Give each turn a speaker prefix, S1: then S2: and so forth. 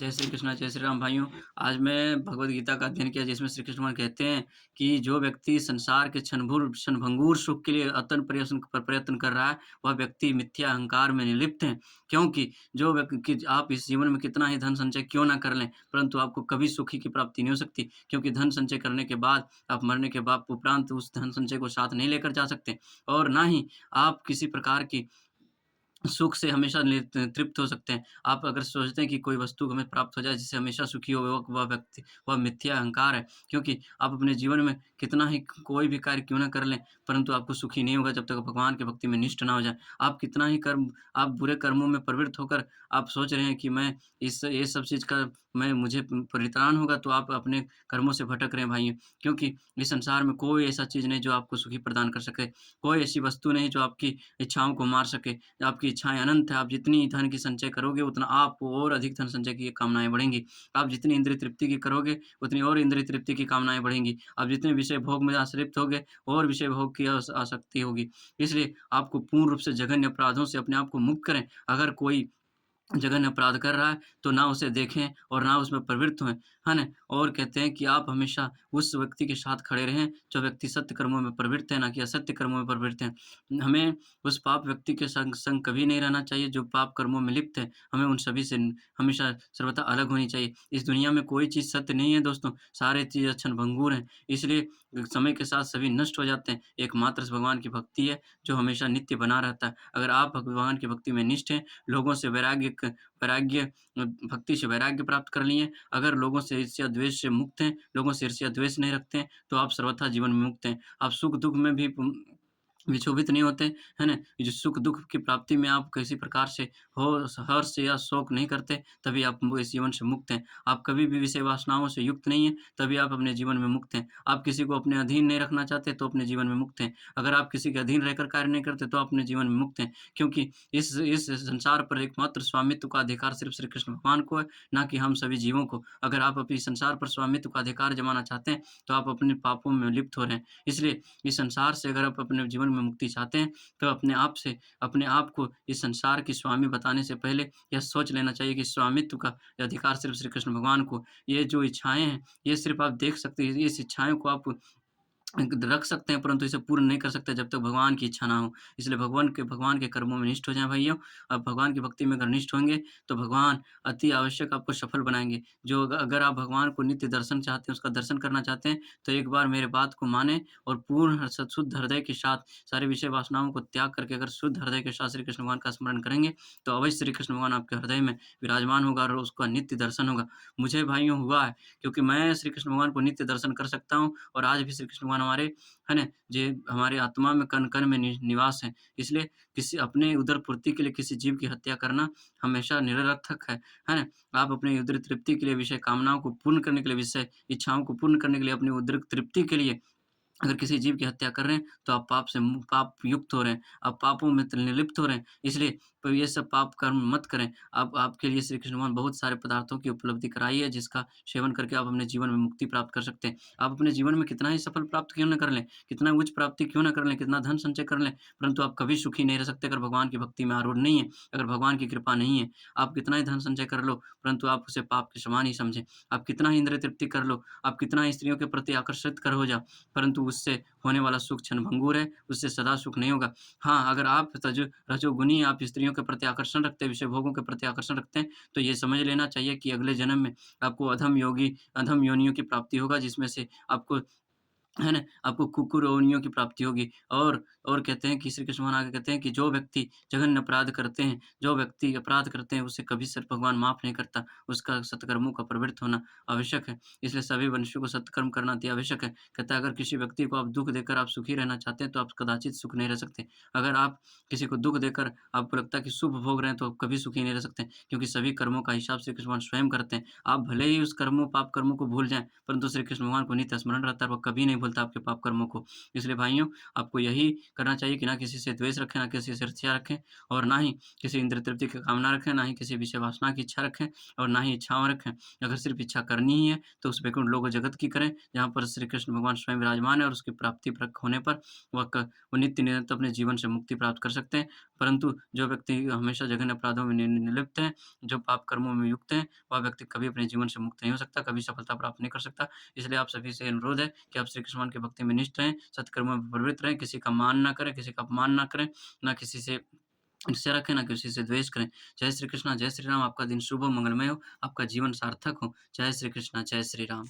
S1: जय श्री कृष्णा, जय श्री राम भाइयों। आज मैं भगवद गीता का अध्ययन किया जिसमें श्री कृष्ण भगवान कहते हैं कि जो व्यक्ति संसार के क्षणभंगुर सुख के लिए अतन प्रयत्न कर रहा है, वह व्यक्ति मिथ्या अहंकार में निलिप्त है। क्योंकि जो व्यक्ति कि आप इस जीवन में कितना ही धन संचय क्यों ना कर लें, परंतु आपको कभी सुखी की प्राप्ति नहीं हो सकती। क्योंकि धन संचय करने के बाद, आप मरने के बाद उपरांत उस धन संचय को साथ नहीं लेकर जा सकते और ना ही आप किसी प्रकार की सुख से हमेशा तृप्त हो सकते हैं। आप अगर सोचते हैं कि कोई वस्तु हमें प्राप्त हो जाए जिससे हमेशा सुखी हो वह व्यक्ति, वह मिथ्या अहंकार है। क्योंकि आप अपने जीवन में कितना ही कोई भी कार्य क्यों ना कर लें, परंतु आपको सुखी नहीं होगा जब तक भगवान की भक्ति में निष्ठ ना हो जाए। आप कितना ही आप बुरे कर्मों में प्रवृत्त होकर आप सोच रहे हैं कि मैं इस ये सब चीज़ का मुझे परित्राण होगा, तो आप अपने कर्मों से भटक रहे हैं भाइयों। क्योंकि इस संसार में कोई ऐसा चीज़ नहीं जो आपको सुखी प्रदान कर सके। कोई ऐसी वस्तु नहीं जो आपकी इच्छाओं को मार सके। आपकी इच्छाएँ अनंत हैं, आप जितनी धन की संचय करोगे उतना आपको और अधिक धन संचय की कामनाएँ बढ़ेंगी। आप जितनी इंद्रिय तृप्ति की करोगे, उतनी और इंद्रिय तृप्ति की कामनाएँ बढ़ेंगी। आप जितने विषय भोग में आश्रित होगे और विषय भोग की आसक्ति होगी। इसलिए आपको पूर्ण रूप से जघन्य अपराधों से अपने आप को मुक्त करें। अगर कोई जघन्य अपराध कर रहा है, तो ना उसे देखें और ना उसमें प्रवृत्त हों, है ना? और कहते हैं कि आप हमेशा उस व्यक्ति के साथ खड़े रहें, जो व्यक्ति सत्य कर्मों में प्रवृत्त है, ना कि असत्य कर्मों में प्रवृत्त है। हमें उस पाप व्यक्ति के संग संग कभी नहीं रहना चाहिए, जो पाप कर्मों में लिप्त है। हमें उन सभी से हमेशा सर्वथा अलग होनी चाहिए। इस दुनिया में कोई चीज़ सत्य नहीं है दोस्तों, सारे चीज़ क्षणभंगुर हैं। इसलिए समय के साथ सभी नष्ट हो जाते हैं। एकमात्र भगवान की भक्ति है, जो हमेशा नित्य बना रहता है। अगर आप भगवान की भक्ति में निष्ठ हैं, लोगों से वैराग्य भक्ति से वैराग्य प्राप्त कर लिए। अगर लोगों से ईर्ष्या-द्वेष से मुक्त हैं, लोगों से ईर्ष्या-द्वेष नहीं रखते हैं, तो आप सर्वथा जीवन में मुक्त हैं। आप सुख-दुःख में भी विक्षोभित नहीं होते, है ना? ये जो सुख-दुःख की प्राप्ति में आप किसी प्रकार से हो हर्ष या शोक नहीं करते, तभी आप इस जीवन से मुक्त हैं। आप कभी भी विषय वासनाओं से युक्त नहीं हैं, तभी आप अपने जीवन में मुक्त हैं। आप किसी को अपने अधीन नहीं रखना चाहते, तो अपने जीवन में मुक्त हैं। अगर आप किसी के अधीन रहकर कार्य नहीं करते, तो अपने जीवन में मुक्त हैं। क्योंकि इस संसार पर एकमात्र स्वामित्व का अधिकार सिर्फ़ श्री कृष्ण भगवान को है, ना कि हम सभी जीवों को। अगर आप अपने संसार पर स्वामित्व का अधिकार जमाना चाहते हैं, तो आप अपने पापों में लिप्त हो रहे हैं। इसलिए इस संसार से अगर आप अपने जीवन में मुक्ति चाहते हैं, तो अपने आप को इस संसार के स्वामी बताने से पहले यह सोच लेना चाहिए कि स्वामित्व का अधिकार सिर्फ़ श्री कृष्ण भगवान को। ये जो इच्छाएँ हैं, ये सिर्फ़ आप देख सकते हैं, इस इच्छाओं को आप रख सकते हैं, परंतु इसे पूर्ण नहीं कर सकते जब तक भगवान की इच्छा ना हो। इसलिए भगवान के कर्मों में निष्ठ हो जाएँ भाइयों। आप भगवान की भक्ति में अगर निष्ठ होंगे, तो भगवान अति आवश्यक आपको सफल बनाएँगे। जो अगर आप भगवान को नित्य दर्शन चाहते हैं, उसका दर्शन करना चाहते हैं, तो एक बार मेरे बात को मानें और पूर्ण शुद्ध हृदय के साथ सारी विषय वासनाओं को त्याग करके अगर शुद्ध हृदय के साथ श्री कृष्ण भगवान का स्मरण करेंगे, तो अवश्य श्री कृष्ण भगवान आपके हृदय में विराजमान होगा और उसका नित्य दर्शन होगा। मुझे भाइयों हुआ है, क्योंकि मैं श्री कृष्ण भगवान को नित्य दर्शन कर सकता हूँ और आज भी श्री कृष्ण भगवान हमारे, है ना? जे हमारे आत्मा में कण-कण में निवास हैं। इसलिए किसी अपने उदर पूर्ति के लिए किसी जीव की हत्या करना हमेशा निरर्थक है ना? आप अपनी उदर तृप्ति के लिए विषय कामनाओं को पूर्ण करने के लिए, विषय इच्छाओं को पूर्ण करने के लिए, अपनी उदर तृप्ति के लिए अगर किसी जीव की हत्या कर रहे हैं, तो आप पाप युक्त हो रहे हैं। आप पापों में निर्लिप्त हो रहे हैं। इसलिए तो ये सब पाप कर्म मत करें। आप आपके लिए श्री कृष्ण भगवान बहुत सारे पदार्थों की उपलब्धि कराई है, जिसका सेवन करके आप अपने जीवन में मुक्ति प्राप्त कर सकते हैं। आप अपने जीवन में कितना ही सफल प्राप्त क्यों ना कर लें, कितना उच्च प्राप्ति क्यों ना कर लें, कितना धन संचय कर लें, परंतु आप कभी सुखी नहीं रह सकते अगर भगवान की भक्ति में आरूढ़ नहीं है, अगर भगवान की कृपा नहीं है। आप कितना ही धन संचय कर लो, परंतु आप उसे पाप के समान ही समझें। आप कितना ही इंद्रिय तृप्ति कर लो, आप कितना ही स्त्रियों के प्रति आकर्षित कर हो जाओ, परंतु उससे होने वाला सुख क्षणभंगुर है, उससे सदा सुख नहीं होगा। हाँ, अगर आप रजोगुनी आप स्त्रियों के प्रति आकर्षण रखते हैं, विषय भोगों के प्रति आकर्षण रखते हैं, तो ये समझ लेना चाहिए कि अगले जन्म में आपको अधम योनियों की प्राप्ति होगा, जिसमें से आपको, है ना? आपको कुकुर योनियों की प्राप्ति होगी। और कहते हैं कि श्री कृष्ण भगवान आगे कहते हैं कि जो व्यक्ति जघन्य अपराध करते हैं, जो व्यक्ति अपराध करते हैं, उसे कभी सिर्फ भगवान माफ़ नहीं करता। उसका सत्कर्मों का प्रवृत्त होना आवश्यक है। इसलिए सभी मनुष्यों को सत्कर्म करना अति आवश्यक है। कहता है अगर किसी व्यक्ति को आप दुःख देकर आप सुखी रहना चाहते हैं, तो आप कदाचित सुख नहीं रह सकते। अगर आप किसी को दुःख देकर आपको लगता है कि शुभ भोग रहे हैं, तो आप कभी सुखी नहीं रह सकते, क्योंकि सभी कर्मों का हिसाब श्री कृष्ण भगवान स्वयं करते हैं। आप भले ही उस पाप कर्मों को भूल जाएँ, परंतु श्री कृष्ण भगवान को नित्य स्मरण रहता है, वो कभी नहीं भूलता आपके पाप कर्मों को। इसलिए भाइयों, आपको यही करना चाहिए कि ना किसी से द्वेष रखें, ना किसी से ईर्ष्या रखें और ना ही किसी इंद्रिय तृप्ति की कामना रखें, ना ही किसी विषय वासना की इच्छा रखें और ना ही इच्छाएँ रखें। अगर सिर्फ़ इच्छा करनी ही है, तो उस वैकुंठ लोक जगत की करें, जहाँ पर श्री कृष्ण भगवान स्वयं विराजमान है और उसकी प्राप्ति प्रक होने पर वो नित्य निरंतर अपने जीवन से मुक्ति प्राप्त कर सकते हैं। परंतु जो व्यक्ति हमेशा जघन्य अपराधों में निर्लिप्त है, जो पाप कर्मों में युक्त है, वह व्यक्ति कभी अपने जीवन से मुक्त नहीं हो सकता, कभी सफलता प्राप्त नहीं कर सकता। इसलिए आप सभी से अनुरोध है कि आप श्री कृष्ण भगवान की भक्ति में निष्ठ रहें, सत्कर्मों में प्रवृत्त रहें, किसी का मान ना करें, किसी का अपमान ना करें, ना किसी से ईर्ष्या रखें, ना किसी से द्वेष करें। जय श्री कृष्णा, जय श्री राम। आपका दिन शुभ हो, मंगलमय हो, आपका जीवन सार्थक हो। जय श्री कृष्णा, जय श्री राम।